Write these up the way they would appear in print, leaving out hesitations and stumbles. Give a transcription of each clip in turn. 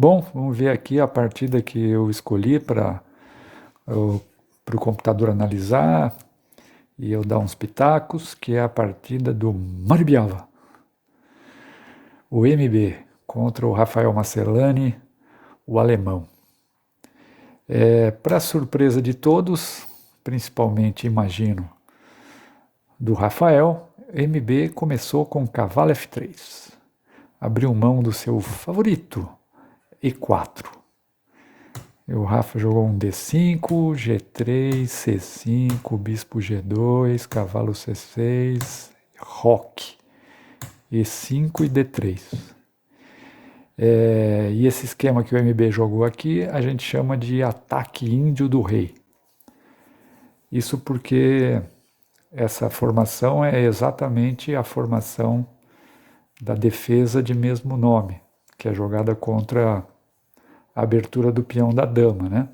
Bom, vamos ver aqui a partida que eu escolhi para o computador analisar e eu dar uns pitacos, que é a partida do Maribiava, o MB, contra o Rafael Macellani, o alemão. Para surpresa de todos, principalmente, imagino, do Rafael, MB começou com cavalo F3. Abriu mão do seu favorito, E4. E o Rafa jogou um D5, G3, C5, Bispo G2, Cavalo C6, Roque, E5 e D3. E esse esquema que o MB jogou aqui, a gente chama de ataque índio do rei. Isso porque essa formação é exatamente a formação da defesa de mesmo nome, que é jogada contra a abertura do peão da dama, né?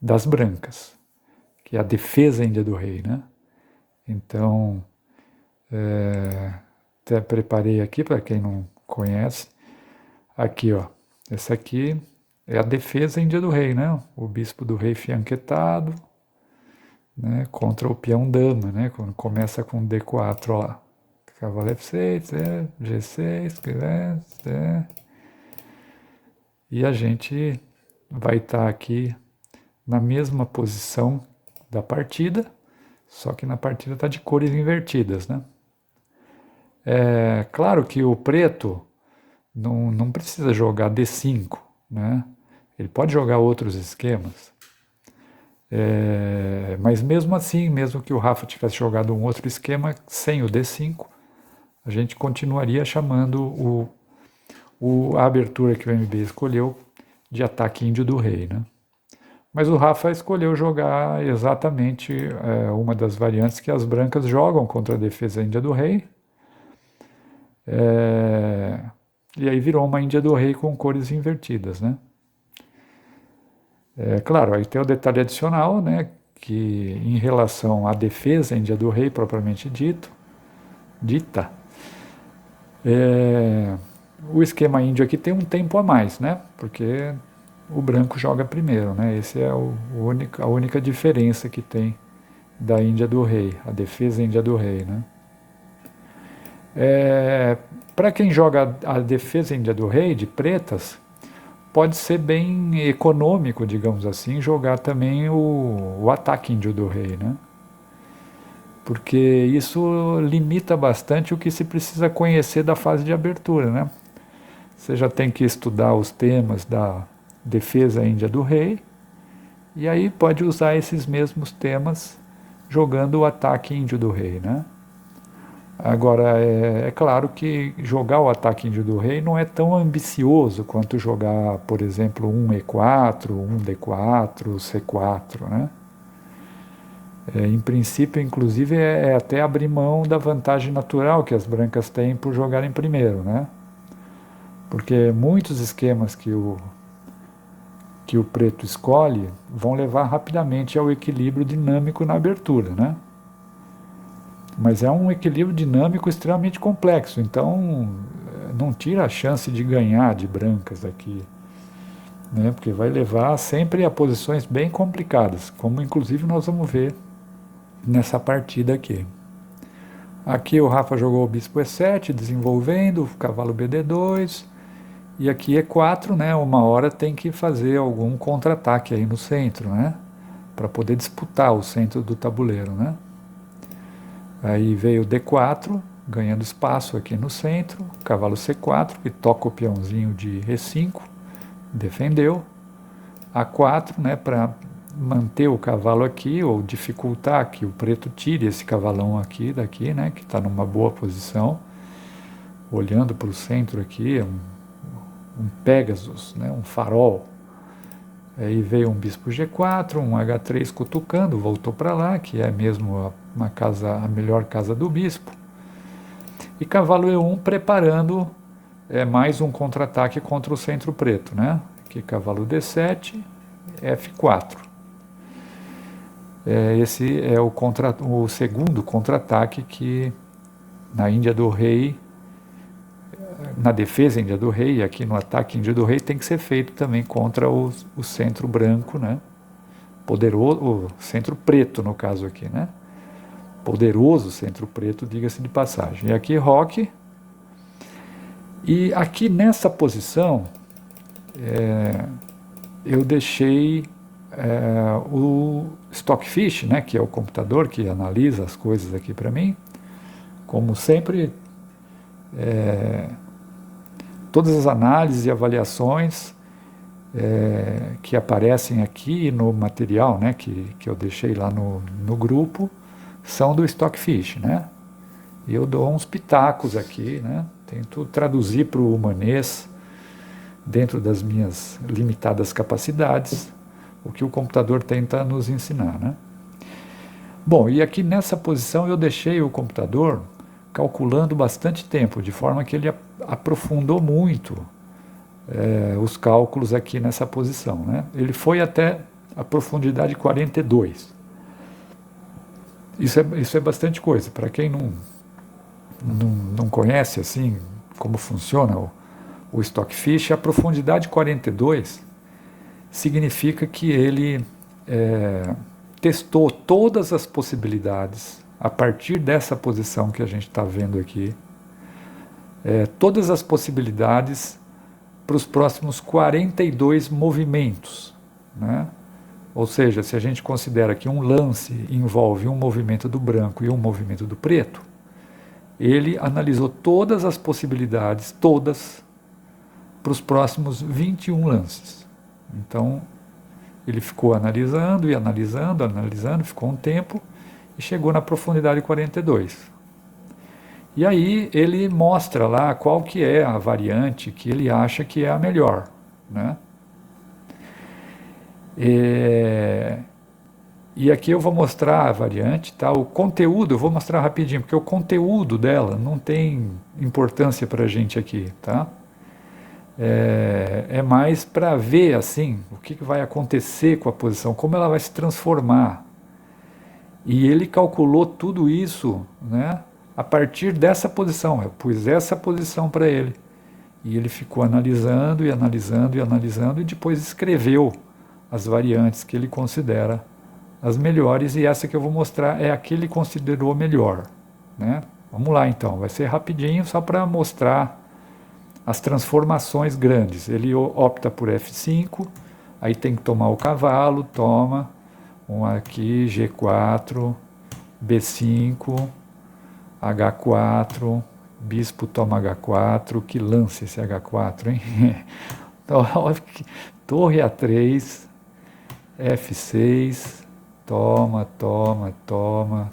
Das brancas, que é a defesa ainda do rei, né? Então, até preparei aqui para quem não conhece. Aqui, ó, essa aqui é a defesa índia do rei, né? O bispo do rei fianquetado, né? Contra o peão dama, né? Quando começa com D4, ó lá. Cavalo F6, G6, e a gente vai estar aqui na mesma posição da partida, só que na partida está de cores invertidas, né? É claro que o preto não precisa jogar D5, né? Ele pode jogar outros esquemas. Mas mesmo assim, mesmo que o Rafa tivesse jogado um outro esquema sem o D5, a gente continuaria chamando a abertura que o MB escolheu de ataque índio do rei, né? Mas o Rafa escolheu jogar exatamente uma das variantes que as brancas jogam contra a defesa índia do rei. E aí virou uma índia do rei com cores invertidas, né? Claro, aí tem o detalhe adicional, né? Que em relação à defesa índia do rei propriamente dita, o esquema índio aqui tem um tempo a mais, né? Porque o branco joga primeiro, né? Essa é a única diferença que tem da Índia do Rei, a defesa Índia do Rei, né? Para quem joga a defesa Índia do Rei, de pretas, pode ser bem econômico, digamos assim, jogar também o ataque Índio do Rei, né? Porque isso limita bastante o que se precisa conhecer da fase de abertura, né? Você já tem que estudar os temas da defesa índia do rei, e aí pode usar esses mesmos temas jogando o ataque índio do rei, né? Agora, é claro que jogar o ataque índio do rei não é tão ambicioso quanto jogar, por exemplo, um E4, um D4, C4, né? Em princípio, inclusive, é até abrir mão da vantagem natural que as brancas têm por jogarem primeiro, né? Porque muitos esquemas que o preto escolhe vão levar rapidamente ao equilíbrio dinâmico na abertura, né? Mas é um equilíbrio dinâmico extremamente complexo, então não tira a chance de ganhar de brancas aqui, né? Porque vai levar sempre a posições bem complicadas, como inclusive nós vamos ver nessa partida aqui. Aqui o Rafa jogou o bispo E7, desenvolvendo, cavalo BD2, e aqui E4, né? Uma hora tem que fazer algum contra-ataque aí no centro, né? Para poder disputar o centro do tabuleiro, né? Aí veio o D4, ganhando espaço aqui no centro, cavalo C4, que toca o peãozinho de E5, defendeu. A4, né, para manter o cavalo aqui, ou dificultar que o preto tire esse cavalão aqui, daqui, né, que está numa boa posição, olhando para o centro aqui, um Pegasus, né, um farol. Aí veio um bispo G4, um H3 cutucando, voltou para lá, que é mesmo a melhor casa do bispo. E cavalo E1 preparando mais um contra-ataque contra o centro preto, né? Aqui cavalo D7, F4. Esse é o segundo contra-ataque que na Índia do Rei na defesa índia do rei, e aqui no ataque índia do rei, tem que ser feito também contra o centro branco, né? Poderoso, o centro preto no caso aqui, né? Poderoso centro preto, diga-se de passagem. E aqui roque. E aqui nessa posição, eu deixei o Stockfish, né, que é o computador que analisa as coisas aqui para mim. Como sempre, todas as análises e avaliações que aparecem aqui no material, né, que eu deixei lá no grupo, são do Stockfish, né? E eu dou uns pitacos aqui, né? Tento traduzir para o humanês, dentro das minhas limitadas capacidades, o que o computador tenta nos ensinar, né? Bom, e aqui nessa posição eu deixei o computador calculando bastante tempo, de forma que ele aprofundou muito os cálculos aqui nessa posição, né? Ele foi até a profundidade 42. Isso é bastante coisa. Para quem não conhece assim como funciona o Stockfish, a profundidade 42 significa que ele testou todas as possibilidades a partir dessa posição que a gente está vendo aqui, todas as possibilidades para os próximos 42 movimentos, né? Ou seja, se a gente considera que um lance envolve um movimento do branco e um movimento do preto, ele analisou todas as possibilidades, todas, para os próximos 21 lances. Então, ele ficou analisando e analisando, ficou um tempo e chegou na profundidade 42. E aí ele mostra lá qual que é a variante que ele acha que é a melhor, né? E aqui eu vou mostrar a variante, tá? O conteúdo, eu vou mostrar rapidinho, porque o conteúdo dela não tem importância para a gente aqui, tá? É mais para ver, assim, o que vai acontecer com a posição, como ela vai se transformar. E ele calculou tudo isso, né, a partir dessa posição. Eu pus essa posição para ele. E ele ficou analisando e analisando e analisando e depois escreveu as variantes que ele considera as melhores, e essa que eu vou mostrar é a que ele considerou melhor, né? Vamos lá então, vai ser rapidinho só para mostrar as transformações grandes. Ele opta por F5, aí tem que tomar o cavalo, toma um aqui, G4, B5, H4, bispo toma H4, que lance esse H4, hein? Torre A3, F6, toma, torre toma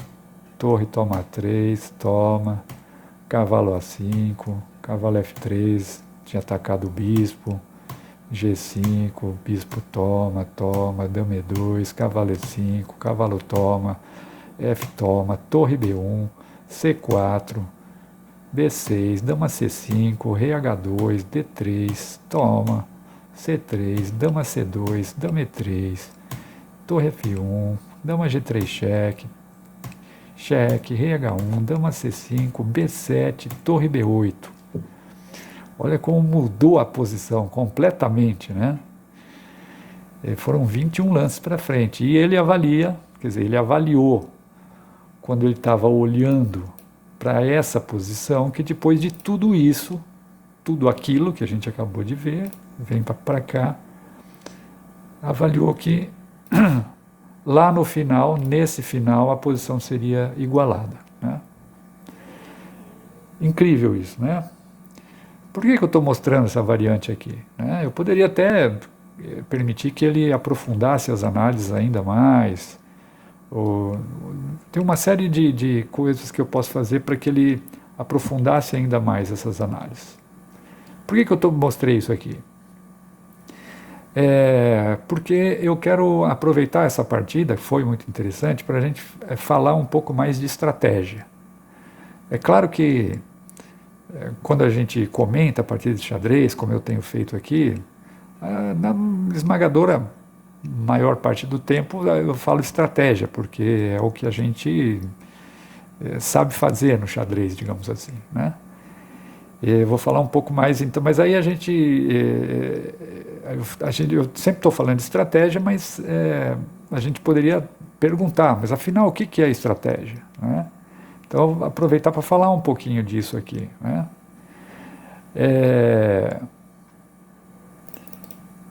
A3, toma, cavalo A5, cavalo F3, tinha atacado o bispo, G5, bispo toma, dama E2, cavalo E5, cavalo toma, F toma, torre B1, C4, B6, dama C5, rei H2, D3, toma, C3, dama C2, dama E3, torre F1, dama G3 cheque, cheque, rei H1, dama C5, B7, torre B8. Olha como mudou a posição completamente, né? Foram 21 lances para frente. E ele avalia, quer dizer, ele avaliou quando ele estava olhando para essa posição, que depois de tudo isso, tudo aquilo que a gente acabou de ver, vem para cá, avaliou que lá no final, nesse final, a posição seria igualada, né? Incrível isso, né? Por que eu estou mostrando essa variante aqui, né? Eu poderia até permitir que ele aprofundasse as análises ainda mais. Tem uma série de coisas que eu posso fazer para que ele aprofundasse ainda mais essas análises. Por que eu mostrei isso aqui? Porque eu quero aproveitar essa partida, que foi muito interessante, para a gente falar um pouco mais de estratégia. É claro que quando a gente comenta a partida de xadrez, como eu tenho feito aqui, na esmagadora maior parte do tempo eu falo estratégia, porque é o que a gente sabe fazer no xadrez, digamos assim, né? Eu vou falar um pouco mais, então, mas aí eu sempre estou falando de estratégia, mas a gente poderia perguntar, mas afinal, o que que é estratégia? Né? Então, eu vou aproveitar para falar um pouquinho disso aqui. Né? É,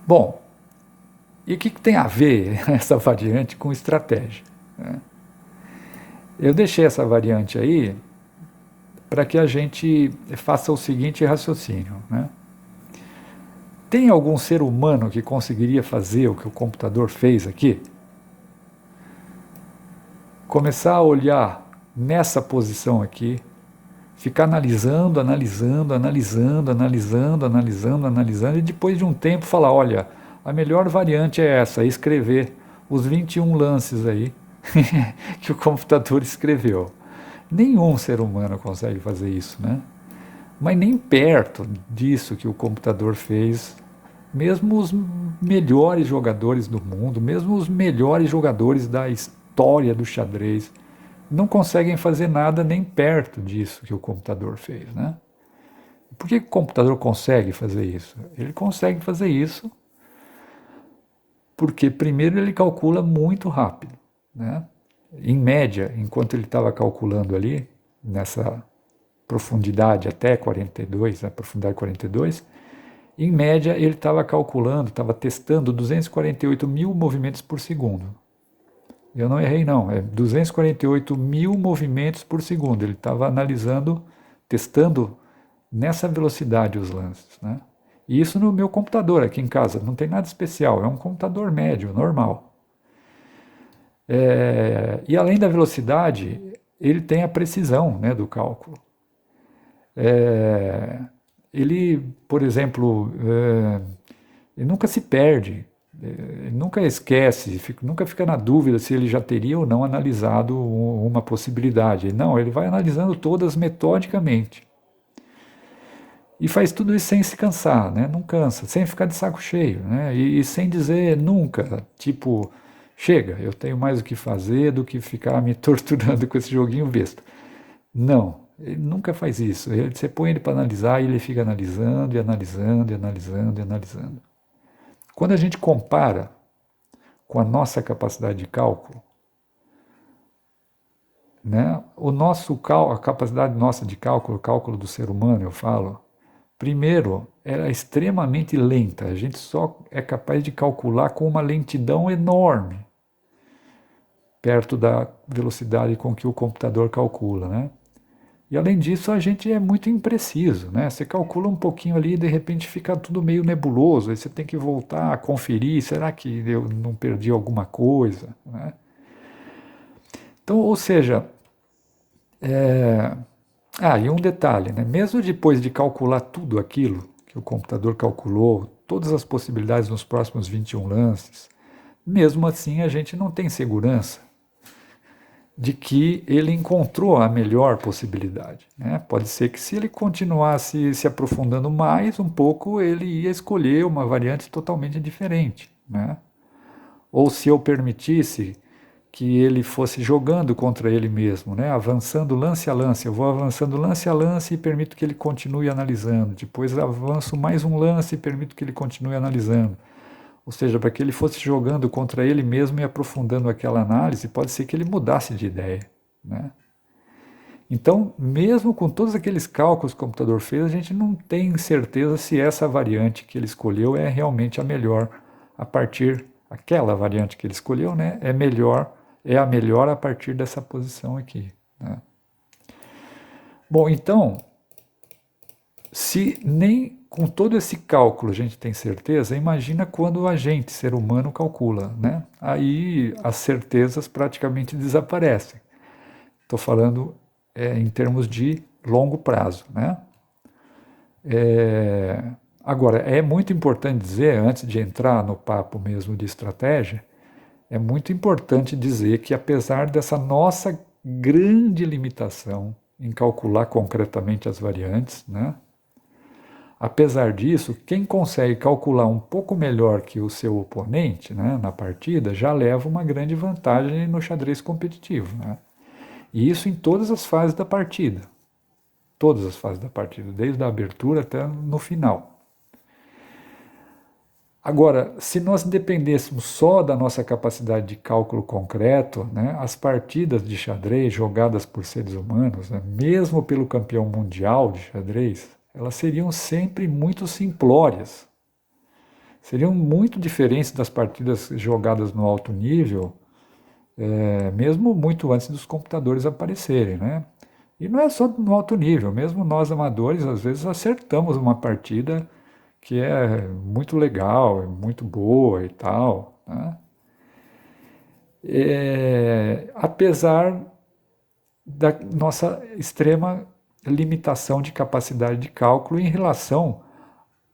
bom, e o que que tem a ver essa variante com estratégia? Né? Eu deixei essa variante aí para que a gente faça o seguinte raciocínio. Né? Tem algum ser humano que conseguiria fazer o que o computador fez aqui? Começar a olhar nessa posição aqui, ficar analisando, analisando, analisando, analisando, analisando, analisando, e depois de um tempo falar, olha, a melhor variante é essa, escrever os 21 lances aí que o computador escreveu. Nenhum ser humano consegue fazer isso, né? Mas nem perto disso que o computador fez. Mesmo os melhores jogadores do mundo, mesmo os melhores jogadores da história do xadrez, não conseguem fazer nada nem perto disso que o computador fez, né? Por que o computador consegue fazer isso? Ele consegue fazer isso porque, primeiro, ele calcula muito rápido, né? Em média, enquanto ele estava calculando ali, nessa profundidade até 42, a profundidade 42, em média ele estava calculando, estava testando 248 mil movimentos por segundo. Eu não errei não, é 248 mil movimentos por segundo. Ele estava analisando, testando nessa velocidade os lances. Né? E isso no meu computador aqui em casa, não tem nada especial, é um computador médio, normal. E além da velocidade, ele tem a precisão, né, do cálculo. Ele, por exemplo, ele nunca se perde, ele nunca esquece, nunca fica na dúvida se ele já teria ou não analisado uma possibilidade. Não, ele vai analisando todas metodicamente. E faz tudo isso sem se cansar, né? Não cansa, sem ficar de saco cheio, né? E sem dizer nunca, tipo, chega, eu tenho mais o que fazer do que ficar me torturando com esse joguinho besta. Não, ele nunca faz isso. Você põe ele para analisar e ele fica analisando e analisando e analisando e analisando. Quando a gente compara com a nossa capacidade de cálculo, né, a capacidade nossa de cálculo, o cálculo do ser humano, eu falo, primeiro, era extremamente lenta. A gente só é capaz de calcular com uma lentidão enorme, perto da velocidade com que o computador calcula, né? E além disso, a gente é muito impreciso, né? Você calcula um pouquinho ali e de repente fica tudo meio nebuloso, aí você tem que voltar a conferir, será que eu não perdi alguma coisa, né? Então, ou seja, e um detalhe, né? Mesmo depois de calcular tudo aquilo que o computador calculou, todas as possibilidades nos próximos 21 lances, mesmo assim a gente não tem segurança de que ele encontrou a melhor possibilidade. Né? Pode ser que se ele continuasse se aprofundando mais um pouco, ele ia escolher uma variante totalmente diferente. Né? Ou se eu permitisse que ele fosse jogando contra ele mesmo, né? Avançando lance a lance. Eu vou avançando lance a lance e permito que ele continue analisando. Depois avanço mais um lance e permito que ele continue analisando. Ou seja, para que ele fosse jogando contra ele mesmo e aprofundando aquela análise, pode ser que ele mudasse de ideia. Né? Então, mesmo com todos aqueles cálculos que o computador fez, a gente não tem certeza se essa variante que ele escolheu é realmente a melhor aquela variante que ele escolheu, né, é a melhor a partir dessa posição aqui. Né? Bom, então, se nem com todo esse cálculo a gente tem certeza, imagina quando a gente, ser humano, calcula. Né? Aí as certezas praticamente desaparecem. Estou falando em termos de longo prazo. Né? Agora, é muito importante dizer, antes de entrar no papo mesmo de estratégia, é muito importante dizer que apesar dessa nossa grande limitação em calcular concretamente as variantes, né? Apesar disso, quem consegue calcular um pouco melhor que o seu oponente, né, na partida, já leva uma grande vantagem no xadrez competitivo. Né? E isso em todas as fases da partida. todas as fases da partida, desde a abertura até no final. Agora, se nós dependêssemos só da nossa capacidade de cálculo concreto, né, as partidas de xadrez jogadas por seres humanos, né, mesmo pelo campeão mundial de xadrez, elas seriam sempre muito simplórias. Seriam muito diferentes das partidas jogadas no alto nível, mesmo muito antes dos computadores aparecerem, né? E não é só no alto nível, mesmo nós amadores, às vezes acertamos uma partida que é muito legal, é muito boa e tal, né? Apesar da nossa extrema limitação de capacidade de cálculo em relação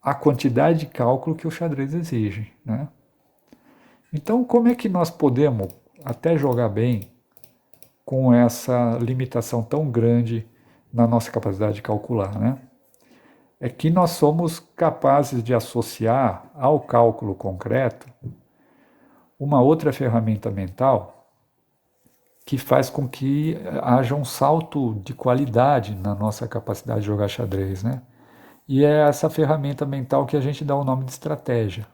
à quantidade de cálculo que o xadrez exige, né? Então, como é que nós podemos até jogar bem com essa limitação tão grande na nossa capacidade de calcular, né? É que nós somos capazes de associar ao cálculo concreto uma outra ferramenta mental que faz com que haja um salto de qualidade na nossa capacidade de jogar xadrez, né? E é essa ferramenta mental que a gente dá o nome de estratégia.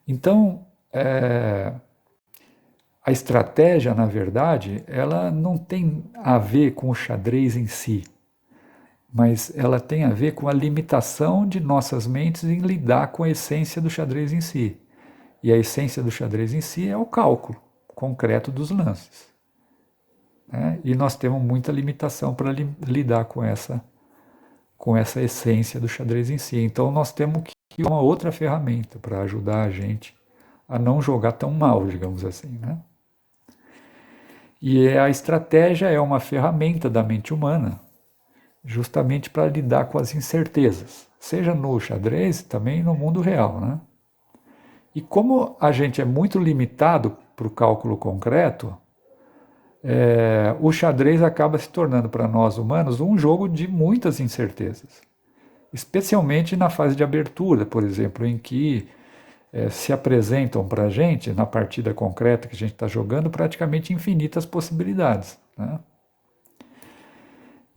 Então, a estratégia, na verdade, ela não tem a ver com o xadrez em si, mas ela tem a ver com a limitação de nossas mentes em lidar com a essência do xadrez em si. E a essência do xadrez em si é o cálculo concreto dos lances, né? E nós temos muita limitação para lidar com essa essência do xadrez em si. Então nós temos que uma outra ferramenta para ajudar a gente a não jogar tão mal, digamos assim, né? E a estratégia é uma ferramenta da mente humana justamente para lidar com as incertezas, seja no xadrez, também no mundo real, né? E como a gente é muito limitado para o cálculo concreto, o xadrez acaba se tornando para nós humanos um jogo de muitas incertezas, especialmente na fase de abertura, por exemplo, em que se apresentam para a gente, na partida concreta que a gente está jogando, praticamente infinitas possibilidades, né?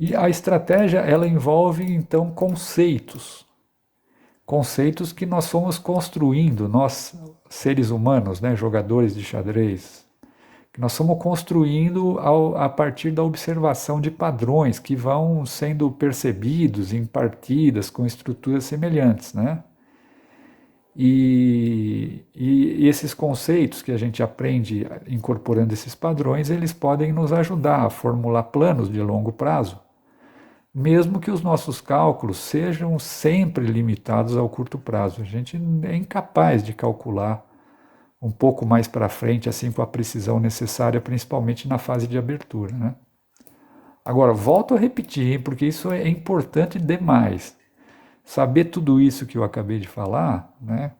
E a estratégia, ela envolve, então, conceitos que nós fomos construindo, nós, seres humanos, né, jogadores de xadrez, que nós fomos construindo a partir da observação de padrões que vão sendo percebidos em partidas com estruturas semelhantes, né? E esses conceitos que a gente aprende incorporando esses padrões, eles podem nos ajudar a formular planos de longo prazo, mesmo que os nossos cálculos sejam sempre limitados ao curto prazo. A gente é incapaz de calcular um pouco mais para frente, assim, com a precisão necessária, principalmente na fase de abertura, né? Agora, volto a repetir, porque isso é importante demais. Saber tudo isso que eu acabei de falar, né,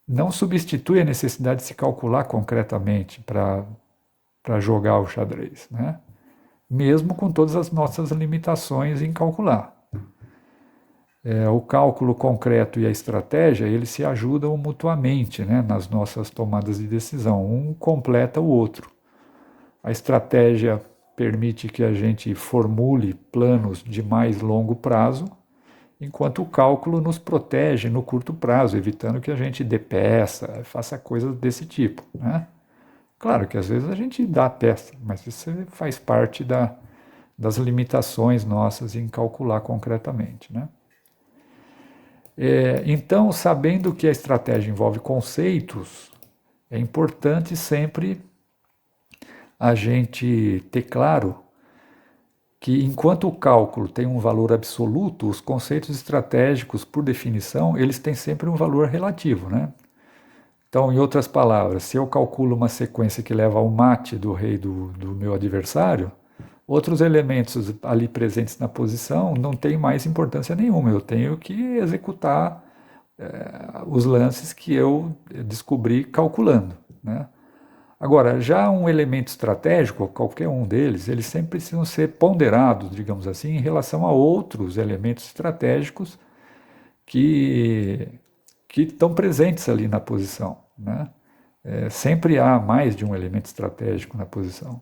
não substitui a necessidade de se calcular concretamente para jogar o xadrez, né? Mesmo com todas as nossas limitações em calcular. O cálculo concreto e a estratégia, eles se ajudam mutuamente, né, nas nossas tomadas de decisão. Um completa o outro. A estratégia permite que a gente formule planos de mais longo prazo, enquanto o cálculo nos protege no curto prazo, evitando que a gente dê peça, faça coisas desse tipo, né? Claro que às vezes a gente dá peça, mas isso faz parte das limitações nossas em calcular concretamente, né? Então, sabendo que a estratégia envolve conceitos, é importante sempre a gente ter claro que enquanto o cálculo tem um valor absoluto, os conceitos estratégicos, por definição, eles têm sempre um valor relativo, né? Então, em outras palavras, se eu calculo uma sequência que leva ao mate do rei do meu adversário, outros elementos ali presentes na posição não têm mais importância nenhuma. Eu tenho que executar os lances que eu descobri calculando, né? Agora, já um elemento estratégico, qualquer um deles, eles sempre precisam ser ponderados, digamos assim, em relação a outros elementos estratégicos que estão presentes ali na posição, né? Sempre há mais de um elemento estratégico na posição.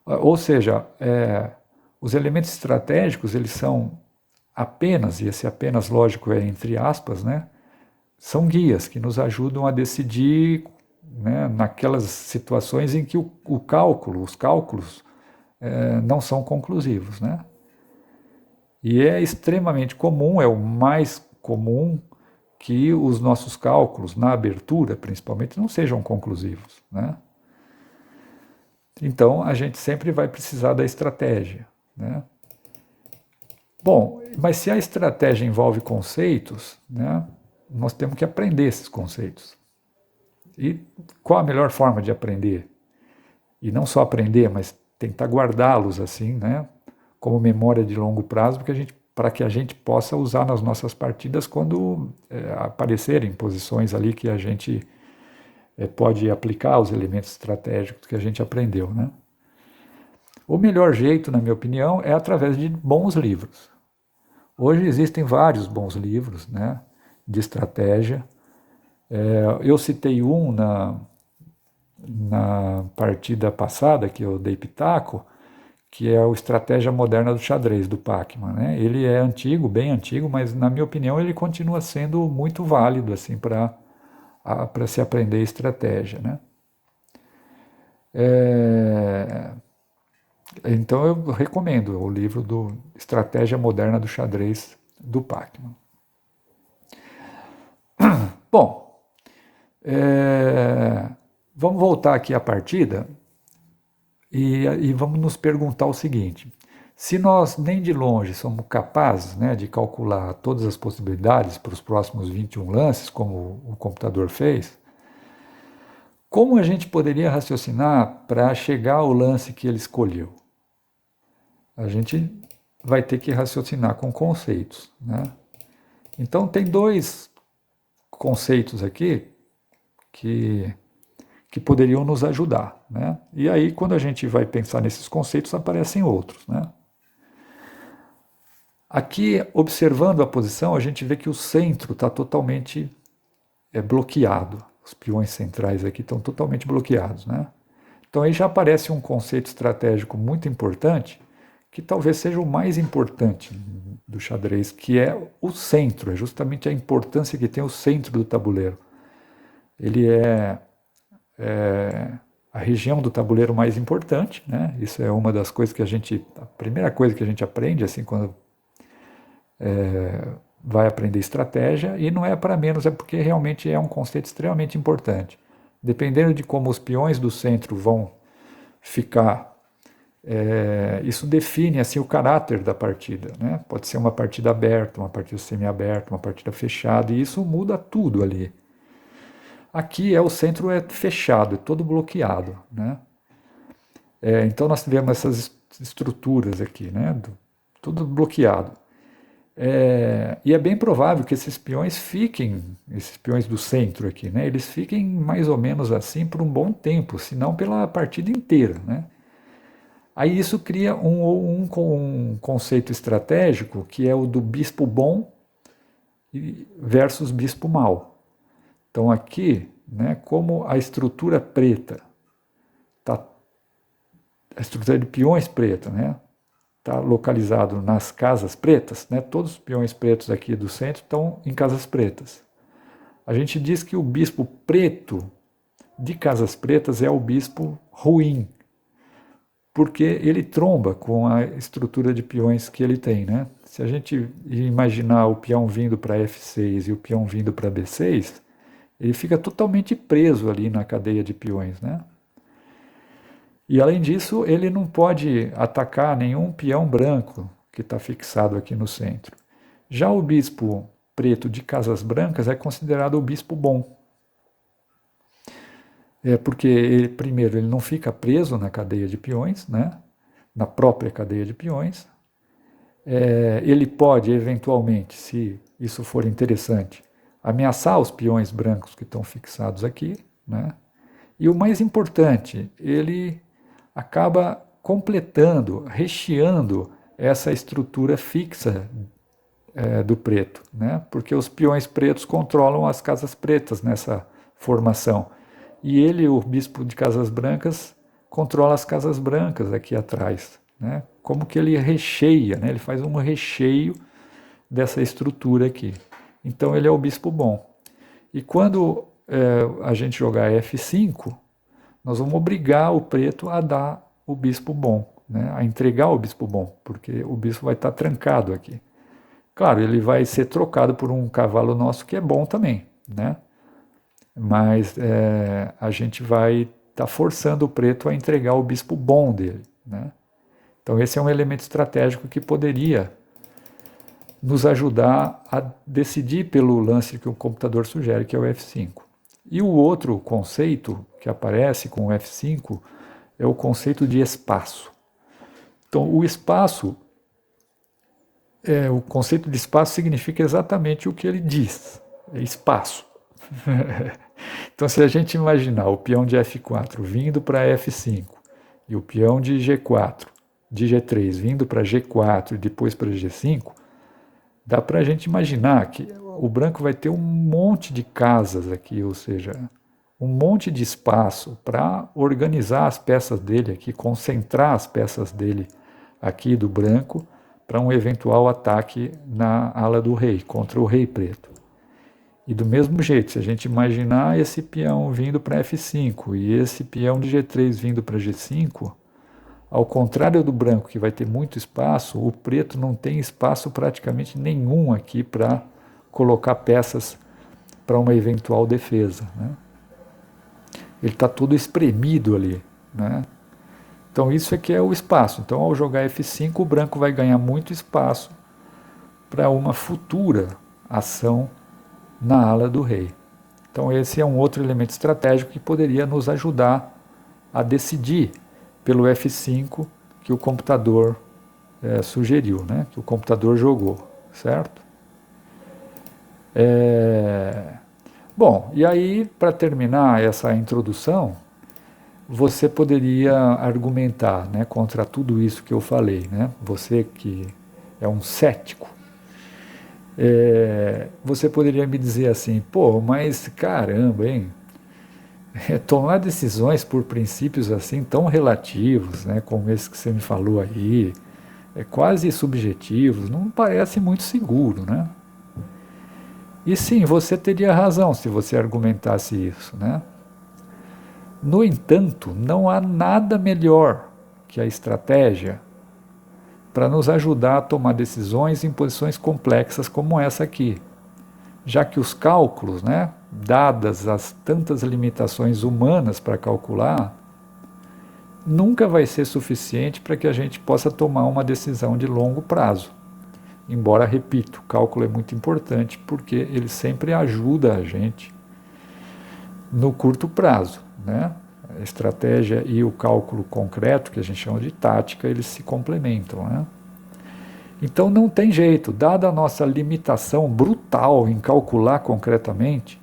Ou seja, os elementos estratégicos, eles são apenas, e esse apenas lógico é entre aspas, né, são guias que nos ajudam a decidir, né, naquelas situações em que os cálculos não são conclusivos, né? E é extremamente comum, é o mais comum que os nossos cálculos, na abertura principalmente, não sejam conclusivos, né? Então, a gente sempre vai precisar da estratégia, né? Bom, mas se a estratégia envolve conceitos, né, nós temos que aprender esses conceitos. E qual a melhor forma de aprender? E não só aprender, mas tentar guardá-los assim, né, como memória de longo prazo, para que a gente possa usar nas nossas partidas quando aparecerem posições ali que a gente pode aplicar os elementos estratégicos que a gente aprendeu, né? O melhor jeito, na minha opinião, é através de bons livros. Hoje existem vários bons livros, né, de estratégia. Eu citei um na partida passada, que eu dei pitaco, que é o Estratégia Moderna do Xadrez, do Pacman, né? Ele é antigo, bem antigo, mas na minha opinião ele continua sendo muito válido assim, para se aprender estratégia, né? Então eu recomendo o livro do Estratégia Moderna do Xadrez, do Pacman. Bom, vamos voltar aqui à partida e vamos nos perguntar o seguinte: se nós nem de longe somos capazes, né, de calcular todas as possibilidades para os próximos 21 lances, como o computador fez, como a gente poderia raciocinar para chegar ao lance que ele escolheu? A gente vai ter que raciocinar com conceitos, né? Então tem dois conceitos aqui que poderiam nos ajudar, né? E aí, quando a gente vai pensar nesses conceitos, aparecem outros, né? Aqui, observando a posição, a gente vê que o centro está totalmente bloqueado. Os peões centrais aqui estão totalmente bloqueados, né? Então aí já aparece um conceito estratégico muito importante, que talvez seja o mais importante do xadrez, que é o centro, é justamente a importância que tem o centro do tabuleiro. Ele é a região do tabuleiro mais importante, né? Isso é uma das coisas que a primeira coisa que a gente aprende assim quando vai aprender estratégia, e não é para menos, é porque realmente é um conceito extremamente importante. Dependendo de como os peões do centro vão ficar, isso define assim o caráter da partida, né? Pode ser uma partida aberta, uma partida semi-aberta, uma partida fechada, e isso muda tudo ali. Aqui o centro é fechado, é todo bloqueado, né? Então nós tivemos essas estruturas aqui, né? Tudo bloqueado. E é bem provável que esses peões do centro aqui, né? Eles fiquem mais ou menos assim por um bom tempo, se não pela partida inteira, né? Aí isso cria um conceito estratégico que é o do bispo bom versus bispo mau. Então aqui, né, como a estrutura preta, a estrutura de peões preta, né, está localizado nas casas pretas, né, todos os peões pretos aqui do centro estão em casas pretas. A gente diz que o bispo preto de casas pretas é o bispo ruim, porque ele tromba com a estrutura de peões que ele tem, né? Se a gente imaginar o peão vindo para F6 e o peão vindo para B6, ele fica totalmente preso ali na cadeia de peões, né? E além disso, ele não pode atacar nenhum peão branco que está fixado aqui no centro. Já o bispo preto de casas brancas é considerado o bispo bom. Porque primeiro ele não fica preso na cadeia de peões, né? Na própria cadeia de peões. Ele pode, eventualmente, se isso for interessante, ameaçar os peões brancos que estão fixados aqui, né? E o mais importante, ele acaba completando, recheando essa estrutura fixa do preto, né? Porque os peões pretos controlam as casas pretas nessa formação. E ele, o bispo de casas brancas, controla as casas brancas aqui atrás, né? Como que ele recheia, né? Ele faz um recheio dessa estrutura aqui. Então ele é o bispo bom. E quando a gente jogar F5, nós vamos obrigar o preto a dar o bispo bom, né? A entregar o bispo bom, porque o bispo vai estar trancado aqui. Claro, ele vai ser trocado por um cavalo nosso que é bom também, né? Mas a gente vai estar forçando o preto a entregar o bispo bom dele, né? Então esse é um elemento estratégico que poderia nos ajudar a decidir pelo lance que o computador sugere, que é o F5. E o outro conceito que aparece com o F5 é o conceito de espaço. Então o espaço, o conceito de espaço significa exatamente o que ele diz, é espaço. Então, se a gente imaginar o peão de F4 vindo para F5 e o peão de G4, de G3 vindo para G4 e depois para G5, dá para a gente imaginar que o branco vai ter um monte de casas aqui, ou seja, um monte de espaço para organizar as peças dele aqui, concentrar as peças dele aqui do branco para um eventual ataque na ala do rei, contra o rei preto. E do mesmo jeito, se a gente imaginar esse peão vindo para F5 e esse peão de G3 vindo para G5, ao contrário do branco, que vai ter muito espaço, o preto não tem espaço praticamente nenhum aqui para colocar peças para uma eventual defesa, né? Ele está todo espremido ali, né? Então isso aqui é o espaço. Então ao jogar F5, o branco vai ganhar muito espaço para uma futura ação na ala do rei. Então esse é um outro elemento estratégico que poderia nos ajudar a decidir pelo F5 que o computador sugeriu, né? Que o computador jogou, certo? Bom, e aí, para terminar essa introdução, você poderia argumentar, né, contra tudo isso que eu falei, né? Você que é um cético, você poderia me dizer assim, pô, mas caramba, hein? Tomar decisões por princípios assim tão relativos, né, como esse que você me falou aí, quase subjetivos, não parece muito seguro, né? E sim, você teria razão se você argumentasse isso, né? No entanto, não há nada melhor que a estratégia para nos ajudar a tomar decisões em posições complexas como essa aqui, já que os cálculos, né, dadas as tantas limitações humanas para calcular, nunca vai ser suficiente para que a gente possa tomar uma decisão de longo prazo. Embora, repito, o cálculo é muito importante porque ele sempre ajuda a gente no curto prazo, né? A estratégia e o cálculo concreto, que a gente chama de tática, eles se complementam, né? Então não tem jeito, dada a nossa limitação brutal em calcular concretamente,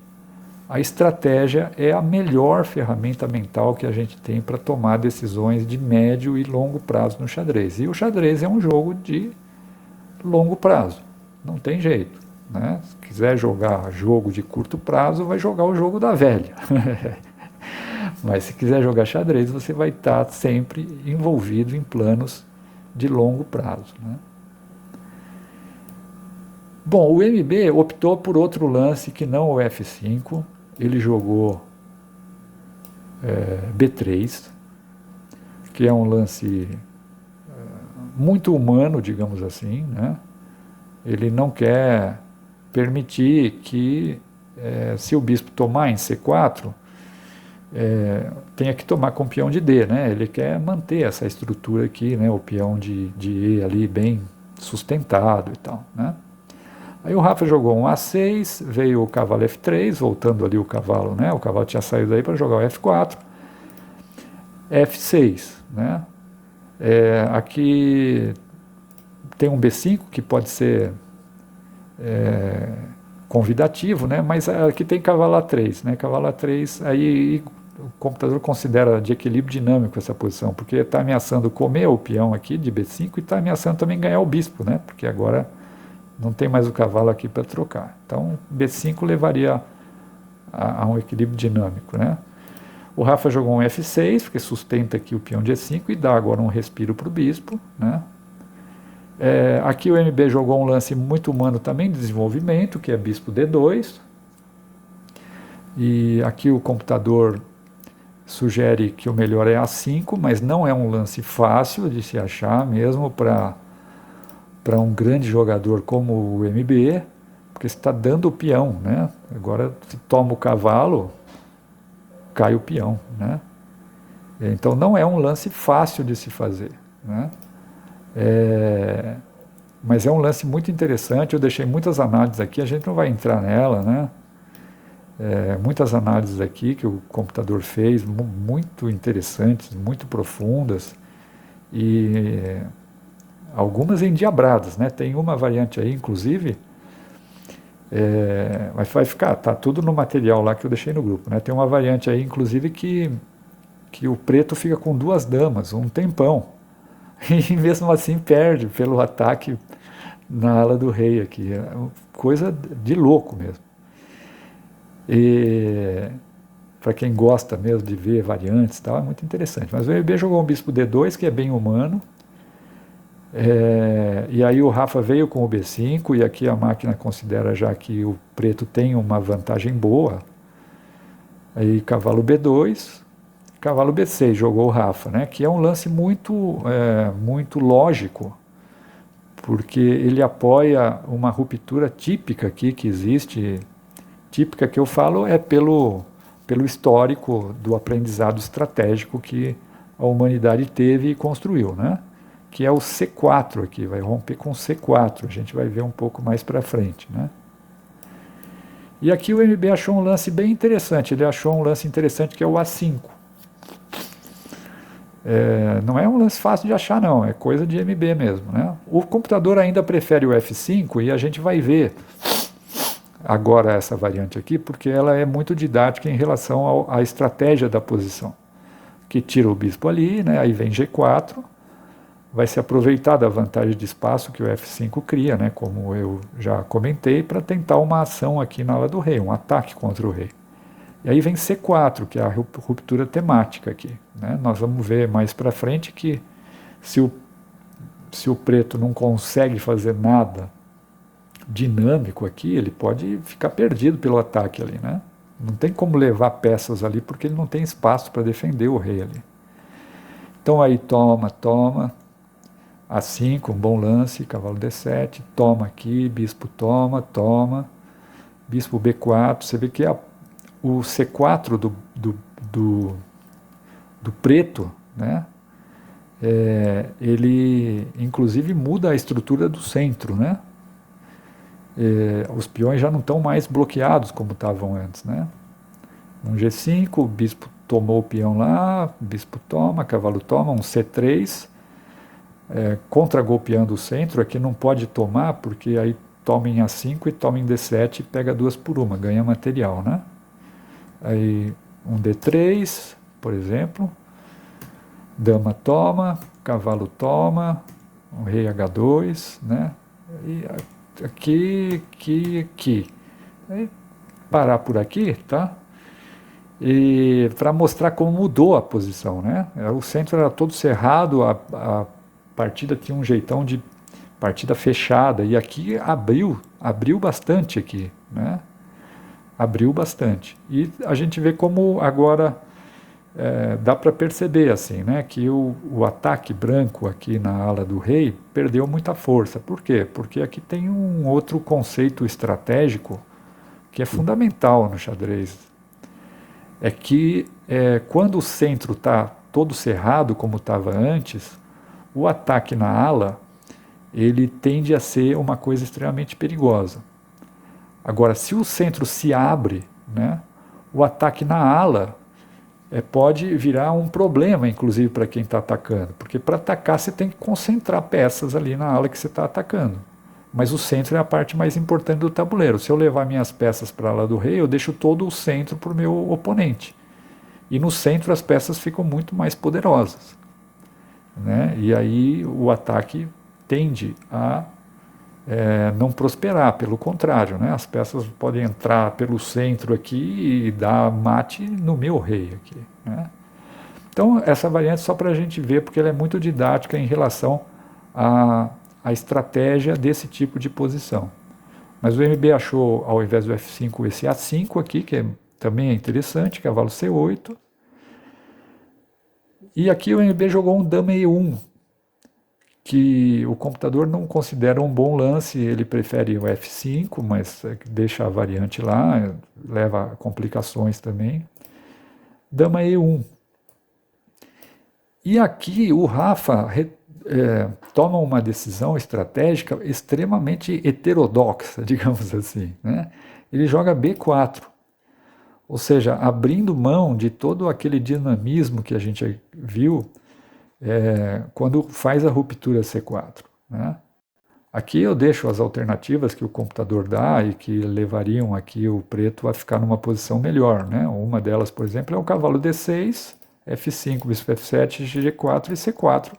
a estratégia é a melhor ferramenta mental que a gente tem para tomar decisões de médio e longo prazo no xadrez. E o xadrez é um jogo de longo prazo, não tem jeito, né? Se quiser jogar jogo de curto prazo, vai jogar o jogo da velha. Mas se quiser jogar xadrez, você vai estar sempre envolvido em planos de longo prazo, né? Bom, o MB optou por outro lance que não o F5, ele jogou B3, que é um lance muito humano, digamos assim, né? Ele não quer permitir que, se o bispo tomar em C4, tenha que tomar com o peão de D, né? Ele quer manter essa estrutura aqui, né? O peão de E ali bem sustentado e tal, né? Aí o Rafa jogou um A6, veio o cavalo F3, voltando ali o cavalo, né? O cavalo tinha saído aí para jogar o F4, F6, né? Aqui tem um B5 que pode ser convidativo, né? Mas aqui tem cavalo A3, né? Cavalo A3, aí o computador considera de equilíbrio dinâmico essa posição, porque está ameaçando comer o peão aqui de B5 e está ameaçando também ganhar o bispo, né? Porque agora não tem mais o cavalo aqui para trocar. Então, B5 levaria a um equilíbrio dinâmico, né? O Rafa jogou um F6, porque sustenta aqui o peão de E5 e dá agora um respiro para o bispo, né? Aqui o MB jogou um lance muito humano também de desenvolvimento, que é bispo D2. E aqui o computador sugere que o melhor é A5, mas não é um lance fácil de se achar mesmo para um grande jogador como o MB, porque você está dando o peão, né? Agora se toma o cavalo, cai o peão, né? Então não é um lance fácil de se fazer, né? Mas é um lance muito interessante. Eu deixei muitas análises aqui, a gente não vai entrar nela, né? Muitas análises aqui que o computador fez, muito interessantes, muito profundas, e algumas endiabradas, né? Tem uma variante aí, inclusive, mas vai ficar, tá tudo no material lá que eu deixei no grupo, né? Tem uma variante aí, inclusive, que o preto fica com 2 damas, um tempão, e mesmo assim perde pelo ataque na ala do rei aqui. É coisa de louco mesmo. E para quem gosta mesmo de ver variantes e tal, é muito interessante. Mas o MB jogou um bispo D2, que é bem humano. E aí o Rafa veio com o B5, e aqui a máquina considera já que o preto tem uma vantagem boa. Aí cavalo B2, cavalo B6, jogou o Rafa, né? Que é um lance muito lógico, porque ele apoia uma ruptura típica aqui que existe. Típica que eu falo é pelo histórico do aprendizado estratégico que a humanidade teve e construiu, né? Que é o C4 aqui, vai romper com C4, a gente vai ver um pouco mais para frente, né? E aqui o MB achou um lance bem interessante, ele achou um lance interessante que é o A5. Não é um lance fácil de achar não, é coisa de MB mesmo, né? O computador ainda prefere o F5 e a gente vai ver agora essa variante aqui, porque ela é muito didática em relação à estratégia da posição, que tira o bispo ali, né? Aí vem G4, vai se aproveitar da vantagem de espaço que o F5 cria, né? Como eu já comentei, para tentar uma ação aqui na ala do rei, um ataque contra o rei. E aí vem C4, que é a ruptura temática aqui, né? Nós vamos ver mais para frente que se o preto não consegue fazer nada dinâmico aqui, ele pode ficar perdido pelo ataque ali, né? Não tem como levar peças ali porque ele não tem espaço para defender o rei ali. Então aí toma, A5, um bom lance, cavalo D7, toma aqui, bispo toma, bispo B4, você vê que o C4 do preto, né? Ele inclusive muda a estrutura do centro, né? Os peões já não estão mais bloqueados como estavam antes, né? Um G5, o bispo tomou o peão lá, bispo toma, cavalo toma, um C3, contra-golpeando o centro. Aqui não pode tomar, porque aí toma em A5 e toma em D7 e pega 2 por 1, ganha material, né? Aí um D3, por exemplo, dama toma, cavalo toma, um rei H2, né? E aqui. Aí, parar por aqui, tá? E para mostrar como mudou a posição, né? O centro era todo cerrado, a partida tinha um jeitão de partida fechada, e aqui abriu bastante aqui, né? Abriu bastante. E a gente vê como agora dá para perceber assim, né, que o ataque branco aqui na ala do rei perdeu muita força. Por quê? Porque aqui tem um outro conceito estratégico que é fundamental no xadrez. É que quando o centro está todo cerrado, como estava antes, o ataque na ala ele tende a ser uma coisa extremamente perigosa. Agora, se o centro se abre, né, o ataque na ala pode virar um problema, inclusive, para quem está atacando. Porque para atacar você tem que concentrar peças ali na ala que você está atacando. Mas o centro é a parte mais importante do tabuleiro. Se eu levar minhas peças para a ala do rei, eu deixo todo o centro para o meu oponente. E no centro as peças ficam muito mais poderosas, né? E aí o ataque tende a não prosperar, pelo contrário, né? As peças podem entrar pelo centro aqui e dar mate no meu rei aqui, né? Então, essa variante só para a gente ver, porque ela é muito didática em relação à estratégia desse tipo de posição. Mas o MB achou, ao invés do F5, esse A5 aqui, que também é interessante, cavalo C8. E aqui o MB jogou um dama E1, que o computador não considera um bom lance, ele prefere o F5, mas deixa a variante lá, leva a complicações também. Dama E1. E aqui o Rafa toma uma decisão estratégica extremamente heterodoxa, digamos assim, né? Ele joga B4, ou seja, abrindo mão de todo aquele dinamismo que a gente viu quando faz a ruptura C4, né? Aqui eu deixo as alternativas que o computador dá e que levariam aqui o preto a ficar numa posição melhor, né? Uma delas, por exemplo, é o cavalo D6, F5, bispo F7, G4 e C4,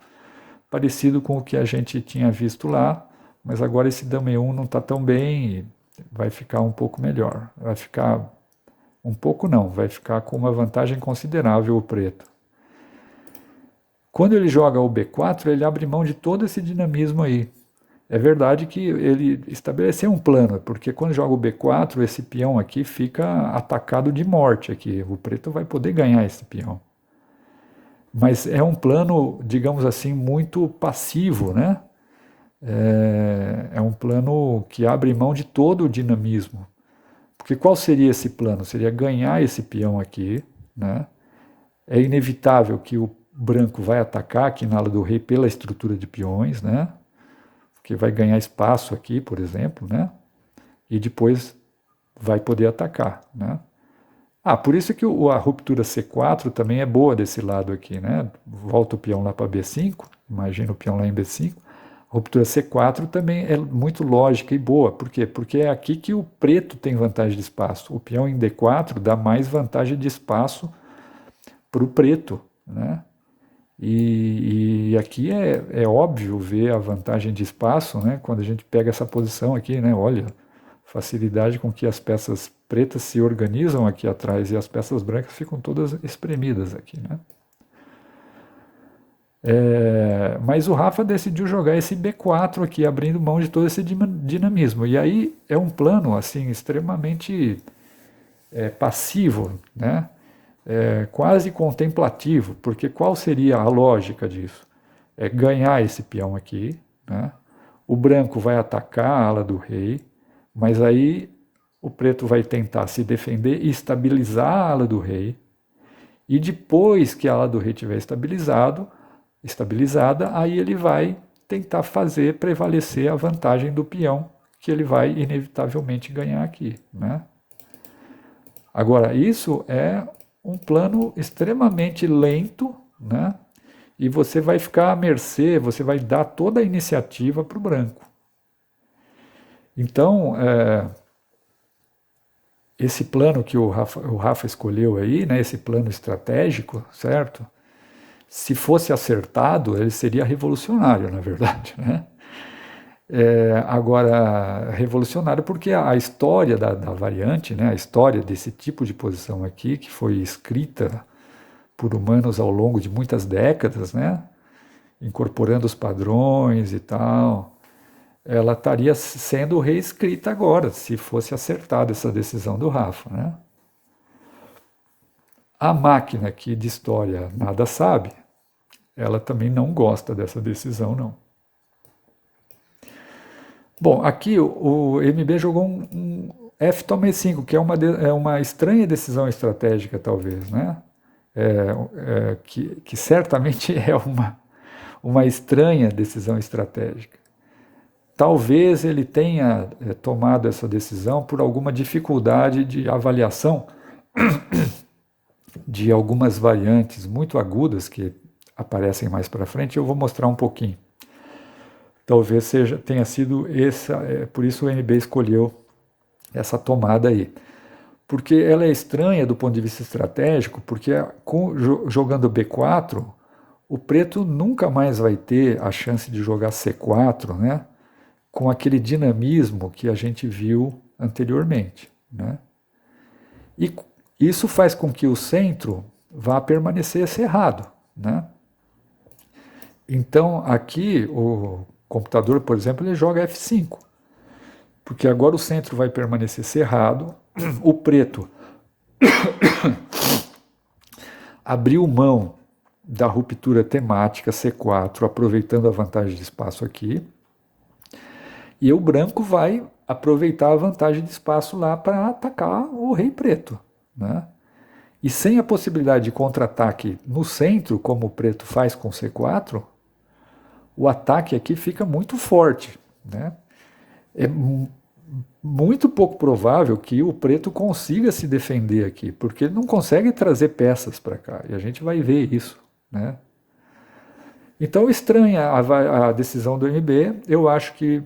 parecido com o que a gente tinha visto lá, mas agora esse dama E1 não está tão bem e vai ficar um pouco melhor. Vai ficar um pouco não, vai ficar com uma vantagem considerável o preto. Quando ele joga o B4, ele abre mão de todo esse dinamismo aí. É verdade que ele estabeleceu um plano, porque quando joga o B4, esse peão aqui fica atacado de morte aqui. O preto vai poder ganhar esse peão. Mas é um plano, digamos assim, muito passivo, né? É um plano que abre mão de todo o dinamismo. Porque qual seria esse plano? Seria ganhar esse peão aqui, né? É inevitável que o branco vai atacar aqui na ala do rei pela estrutura de peões, né? Porque vai ganhar espaço aqui, por exemplo, né? E depois vai poder atacar, né? Por isso que a ruptura C4 também é boa desse lado aqui, né? Volta o peão lá para B5, imagina o peão lá em B5. A ruptura C4 também é muito lógica e boa. Por quê? Porque é aqui que o preto tem vantagem de espaço. O peão em D4 dá mais vantagem de espaço para o preto, né? E aqui é óbvio ver a vantagem de espaço, né? Quando a gente pega essa posição aqui, né? Olha, facilidade com que as peças pretas se organizam aqui atrás e as peças brancas ficam todas espremidas aqui, né? Mas o Rafa decidiu jogar esse B4 aqui, abrindo mão de todo esse dinamismo. E aí é um plano assim extremamente passivo, né? Quase contemplativo, porque qual seria a lógica disso? É ganhar esse peão aqui, né? O branco vai atacar a ala do rei, mas aí o preto vai tentar se defender e estabilizar a ala do rei, e depois que a ala do rei estiver estabilizada, aí ele vai tentar fazer prevalecer a vantagem do peão, que ele vai inevitavelmente ganhar aqui, né? Agora, isso é um plano extremamente lento, né? E você vai ficar à mercê, você vai dar toda a iniciativa para o branco. Então, esse plano que o Rafa escolheu aí, né, esse plano estratégico, certo? Se fosse acertado, ele seria revolucionário, na verdade, né? Agora, revolucionário porque a história da variante, né, a história desse tipo de posição aqui, que foi escrita por humanos ao longo de muitas décadas, né, incorporando os padrões e tal, ela estaria sendo reescrita agora, se fosse acertada essa decisão do Rafa, né? A máquina que de história nada sabe, ela também não gosta dessa decisão, não. Bom, aqui o MB jogou um F toma E5, que é uma estranha decisão estratégica, talvez, né? Que certamente é uma estranha decisão estratégica. Talvez ele tenha tomado essa decisão por alguma dificuldade de avaliação de algumas variantes muito agudas que aparecem mais para frente. Eu vou mostrar um pouquinho. Talvez tenha sido por isso o MB escolheu essa tomada aí. Porque ela é estranha do ponto de vista estratégico, porque jogando B4, o preto nunca mais vai ter a chance de jogar C4, né? com aquele dinamismo que a gente viu anteriormente, né? E isso faz com que o centro vá permanecer cerrado, né? Então, aqui, o computador, por exemplo, ele joga F5, porque agora o centro vai permanecer cerrado, o preto abriu mão da ruptura temática C4, aproveitando a vantagem de espaço aqui, e o branco vai aproveitar a vantagem de espaço lá para atacar o rei preto, né? E sem a possibilidade de contra-ataque no centro, como o preto faz com C4, o ataque aqui fica muito forte, né? É muito pouco provável que o preto consiga se defender aqui, porque ele não consegue trazer peças para cá, e a gente vai ver isso, né? Então estranha a decisão do MB, eu acho que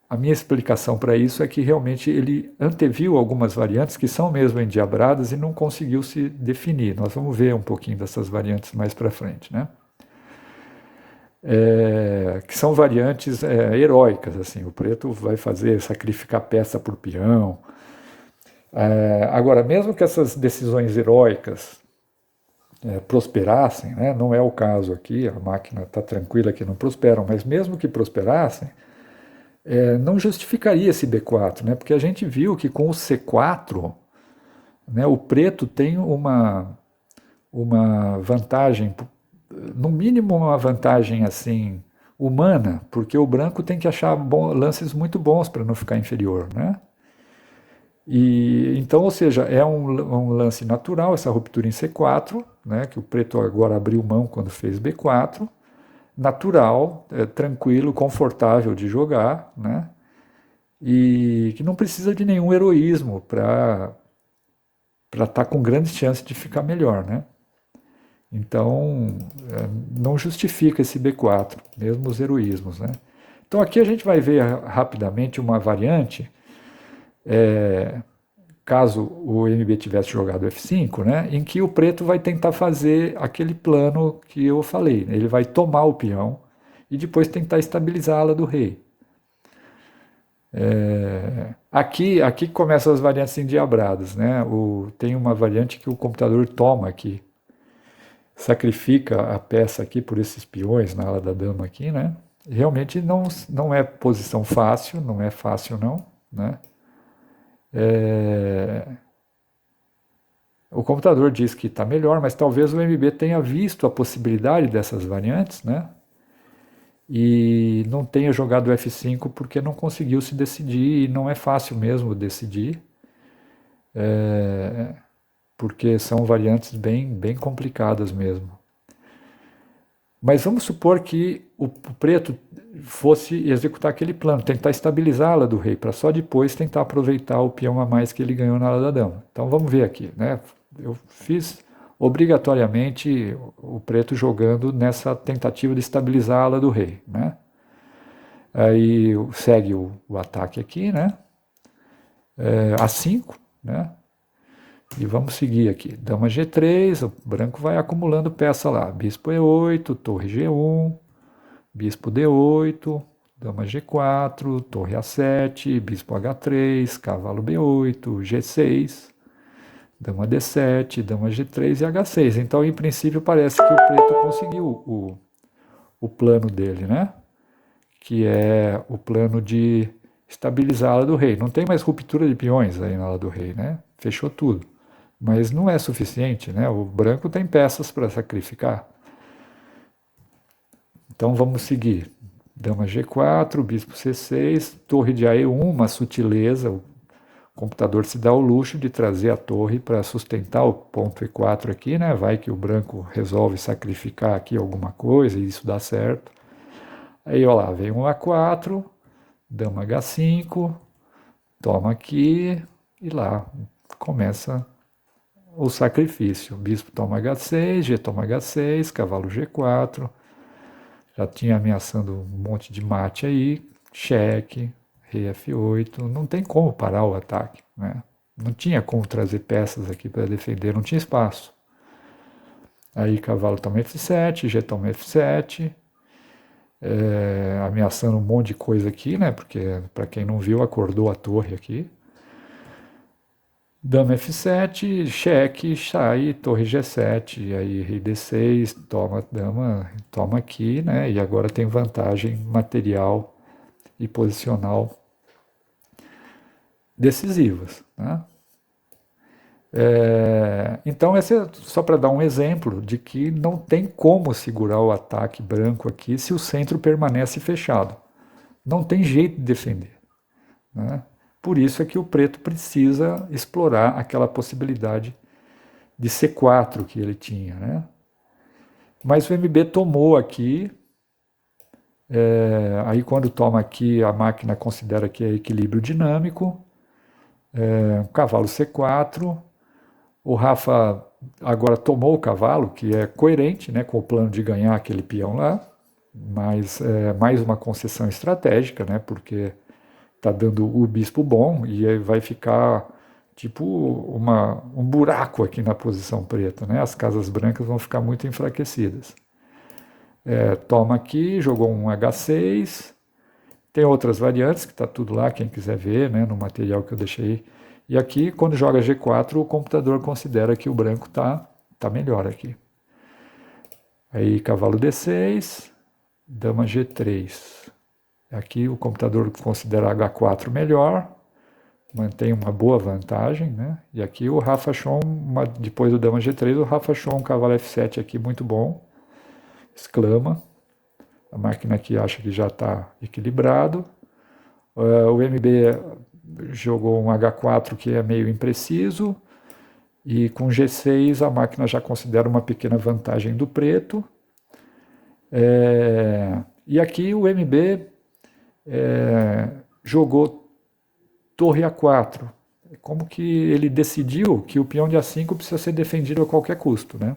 a minha explicação para isso é que realmente ele anteviu algumas variantes que são mesmo endiabradas e não conseguiu se definir. Nós vamos ver um pouquinho dessas variantes mais para frente, né? Que são variantes heróicas, assim, o preto vai sacrificar peça por peão. Agora, mesmo que essas decisões heróicas prosperassem, né, não é o caso aqui, a máquina está tranquila que não prosperam, mas mesmo que prosperassem, não justificaria esse B4, né, porque a gente viu que com o C4, né, o preto tem uma vantagem, no mínimo uma vantagem assim humana, porque o branco tem que achar lances muito bons para não ficar inferior, né? E então, ou seja, é um lance natural essa ruptura em C4, né? Que o preto agora abriu mão quando fez B4, natural, tranquilo, confortável de jogar, né? E que não precisa de nenhum heroísmo para estar com grandes chances de ficar melhor, né? Então, não justifica esse B4, mesmo os heroísmos, né? Então aqui a gente vai ver rapidamente uma variante, caso o MB tivesse jogado F5, né, em que o preto vai tentar fazer aquele plano que eu falei, né? Ele vai tomar o peão e depois tentar estabilizar a ala do rei. Aqui começam as variantes endiabradas, né? Tem uma variante que o computador toma aqui, sacrifica a peça aqui por esses peões na ala da dama aqui, né? Realmente não é posição fácil, não é fácil não, né? O computador diz que está melhor, mas talvez o MB tenha visto a possibilidade dessas variantes, né? E não tenha jogado F5 porque não conseguiu se decidir, e não é fácil mesmo decidir, porque são variantes bem complicadas mesmo. Mas vamos supor que o preto fosse executar aquele plano, tentar estabilizar a ala do rei, para só depois tentar aproveitar o peão a mais que ele ganhou na ala da dama. Então vamos ver aqui, né? Eu fiz obrigatoriamente o preto jogando nessa tentativa de estabilizar a ala do rei, né? Aí segue o ataque aqui, né? A5, né? E vamos seguir aqui. Dama G3, o branco vai acumulando peça lá. Bispo E8, torre G1, bispo D8, dama G4, torre A7, bispo H3, cavalo B8, G6, dama D7, dama G3 e H6. Então, em princípio, parece que o preto conseguiu o plano dele, né? Que é o plano de estabilizar a ala do rei. Não tem mais ruptura de peões aí na ala do rei, né? Fechou tudo. Mas não é suficiente, né? O branco tem peças para sacrificar. Então vamos seguir. Dama G4, bispo C6, torre de AE1, uma sutileza. O computador se dá o luxo de trazer a torre para sustentar o ponto E4 aqui, né? Vai que o branco resolve sacrificar aqui alguma coisa e isso dá certo. Aí, olha lá, vem um A4, dama H5, toma aqui e lá começa o sacrifício. Bispo toma H6, G toma H6, cavalo G4. Já tinha ameaçando um monte de mate aí, cheque, rei F8. Não tem como parar o ataque, né? Não tinha como trazer peças aqui para defender, não tinha espaço. Aí cavalo toma F7, G toma F7. ameaçando um monte de coisa aqui, né? Porque, para quem não viu, acordou a torre aqui. Dama F7, cheque, sai, torre G7, aí rei D6, toma dama, toma aqui, né? E agora tem vantagem material e posicional decisivas, né? Então, esse é só para dar um exemplo de que não tem como segurar o ataque branco aqui se o centro permanece fechado. Não tem jeito de defender, né? Por isso é que o preto precisa explorar aquela possibilidade de C4 que ele tinha, né? Mas o MB tomou aqui, aí quando toma aqui a máquina considera que é equilíbrio dinâmico, cavalo C4, o Rafa agora tomou o cavalo, que é coerente, né, com o plano de ganhar aquele peão lá, mas mais uma concessão estratégica, né, porque está dando o bispo bom e aí vai ficar tipo um buraco aqui na posição preta, né? As casas brancas vão ficar muito enfraquecidas. Toma aqui, jogou um H6, tem outras variantes que está tudo lá, quem quiser ver, né, no material que eu deixei. E aqui, quando joga G4, o computador considera que o branco tá melhor aqui. Aí cavalo D6, dama G3. Aqui o computador considera H4 melhor, mantém uma boa vantagem, né? E aqui o Rafa achou, depois do dama G3, o Rafa achou um cavalo F7 aqui muito bom, exclama. A máquina aqui acha que já está equilibrado. O MB jogou um H4 que é meio impreciso, e com G6 a máquina já considera uma pequena vantagem do preto. E aqui o MB jogou torre A4. Como que ele decidiu que o peão de A5 precisa ser defendido a qualquer custo, né?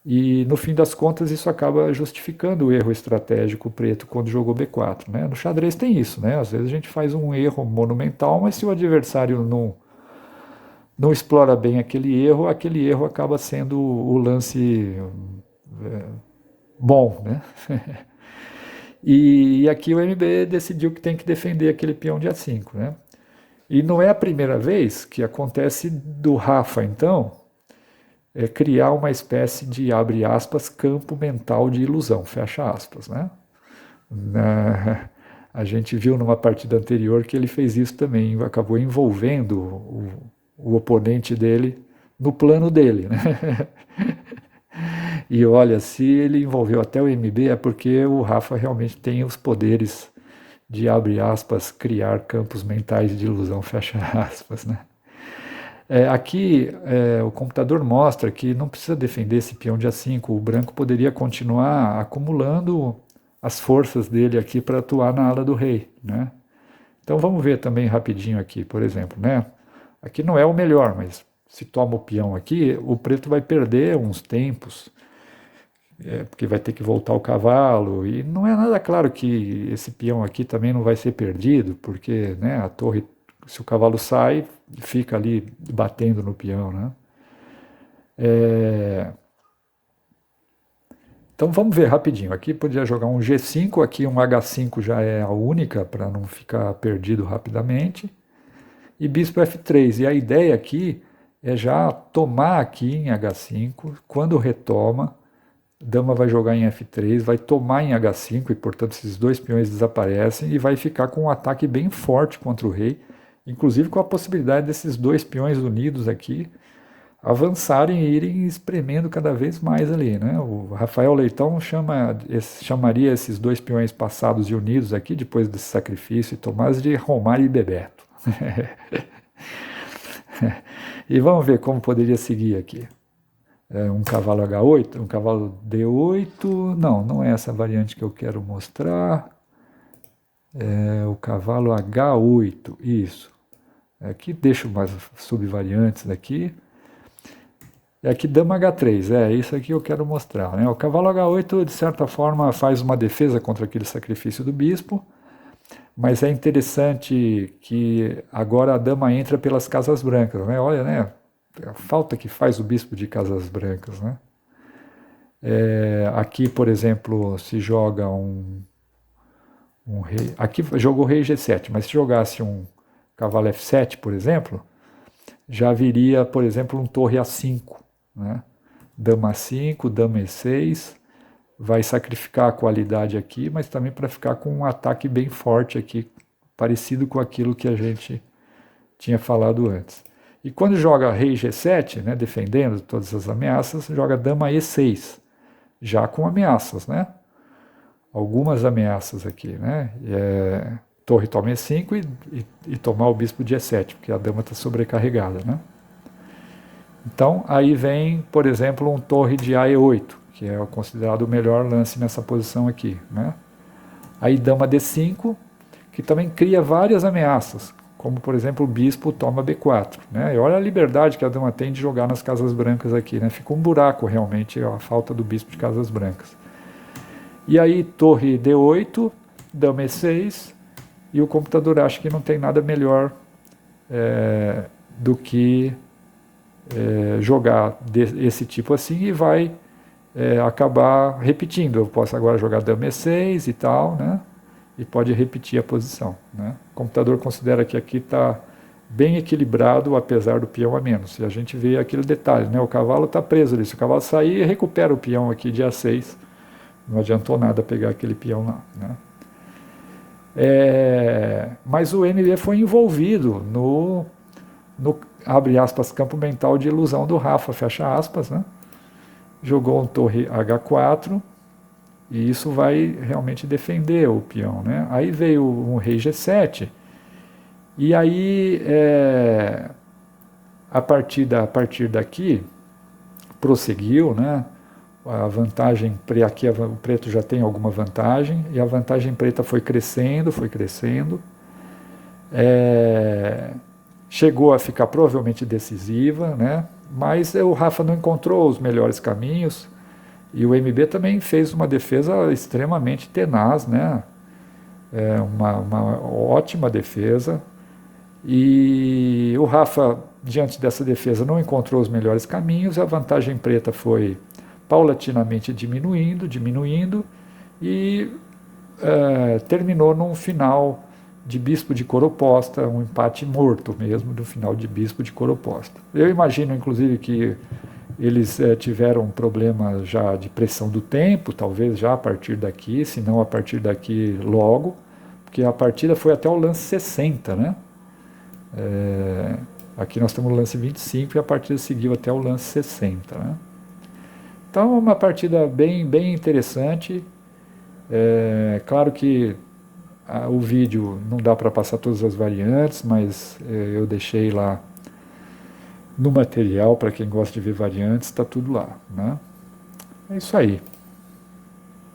E no fim das contas isso acaba justificando o erro estratégico preto quando jogou B4, né? No xadrez tem isso, né? Às vezes a gente faz um erro monumental, mas se o adversário não explora bem aquele erro acaba sendo o lance bom, né? E aqui o MB decidiu que tem que defender aquele peão de A5, né? E não é a primeira vez que acontece do Rafa, então, criar uma espécie de, abre aspas, campo mental de ilusão, fecha aspas, né? A gente viu numa partida anterior que ele fez isso também, acabou envolvendo o oponente dele no plano dele, né? E olha, se ele envolveu até o MB é porque o Rafa realmente tem os poderes de, abre aspas, criar campos mentais de ilusão, fecha aspas, né? Aqui o computador mostra que não precisa defender esse peão de A5, o branco poderia continuar acumulando as forças dele aqui para atuar na ala do rei, né? Então vamos ver também rapidinho aqui, por exemplo, né? Aqui não é o melhor, mas se toma o peão aqui, o preto vai perder uns tempos, porque vai ter que voltar o cavalo, e não é nada claro que esse peão aqui também não vai ser perdido, porque, né, a torre, se o cavalo sai, fica ali batendo no peão, né? Então vamos ver rapidinho. Aqui podia jogar um G5, aqui um H5 já é a única para não ficar perdido rapidamente. E bispo F3. E a ideia aqui é já tomar aqui em H5, quando retoma, dama vai jogar em F3, vai tomar em H5 e, portanto, esses dois peões desaparecem e vai ficar com um ataque bem forte contra o rei, inclusive com a possibilidade desses dois peões unidos aqui avançarem e irem espremendo cada vez mais ali, né? O Rafael Leitão chamaria esses dois peões passados e unidos aqui, depois desse sacrifício e Tomás, de Romário e Bebeto. E vamos ver como poderia seguir aqui. Um cavalo H8, um cavalo D8, não é essa variante que eu quero mostrar. O cavalo H8, isso. Aqui deixo umas subvariantes daqui. E aqui dama H3, isso aqui eu quero mostrar, né? O cavalo H8, de certa forma, faz uma defesa contra aquele sacrifício do bispo, mas é interessante que agora a dama entra pelas casas brancas, né? Olha, né? A falta que faz o bispo de casas brancas, né? Aqui, por exemplo, se joga um rei. Aqui jogou rei G7, mas se jogasse um cavalo F7, por exemplo, já viria, por exemplo, um torre A5, né? Dama A5, dama E6, vai sacrificar a qualidade aqui, mas também para ficar com um ataque bem forte aqui, parecido com aquilo que a gente tinha falado antes. E quando joga rei G7, né, defendendo todas as ameaças, joga dama E6, já com ameaças, né? Algumas ameaças aqui, né? Torre toma E5 e tomar o bispo de E7, porque a dama está sobrecarregada, né? Então, aí vem, por exemplo, um torre de A E8, que é considerado o melhor lance nessa posição aqui, né? Aí dama D5, que também cria várias ameaças, como, por exemplo, o bispo toma B4, né? E olha a liberdade que a dama tem de jogar nas casas brancas aqui, né? Fica um buraco, realmente, a falta do bispo de casas brancas. E aí, torre D8, dama E6, e o computador acha que não tem nada melhor do que jogar esse tipo assim e vai acabar repetindo. Eu posso agora jogar dama E6 e tal, né? E pode repetir a posição, né? O computador considera que aqui está bem equilibrado, apesar do peão a menos. E a gente vê aquele detalhe, né? O cavalo está preso ali. Se o cavalo sair, recupera o peão aqui de A6. Não adiantou nada pegar aquele peão lá, né? Mas o NB foi envolvido no, abre aspas, campo mental de ilusão do Rafa, fecha aspas, né? Jogou um torre H4 e isso vai realmente defender o peão, né? Aí veio um rei G7 e aí a partir daqui prosseguiu, né? A vantagem, aqui o preto já tem alguma vantagem, e a vantagem preta foi crescendo, chegou a ficar provavelmente decisiva, né? Mas o Rafa não encontrou os melhores caminhos, e o MB também fez uma defesa extremamente tenaz, né? Uma ótima defesa, e o Rafa, diante dessa defesa, não encontrou os melhores caminhos, a vantagem preta foi paulatinamente diminuindo e terminou num final de bispo de cor oposta, um empate morto mesmo do final de bispo de cor oposta. Eu imagino, inclusive, que eles tiveram um problema já de pressão do tempo, talvez já a partir daqui, se não a partir daqui logo, porque a partida foi até o lance 60, né? Aqui nós temos o lance 25 e a partida seguiu até o lance 60, né? Então, é uma partida bem interessante. Claro que o vídeo não dá para passar todas as variantes, mas eu deixei lá no material para quem gosta de ver variantes, está tudo lá, né? É isso aí.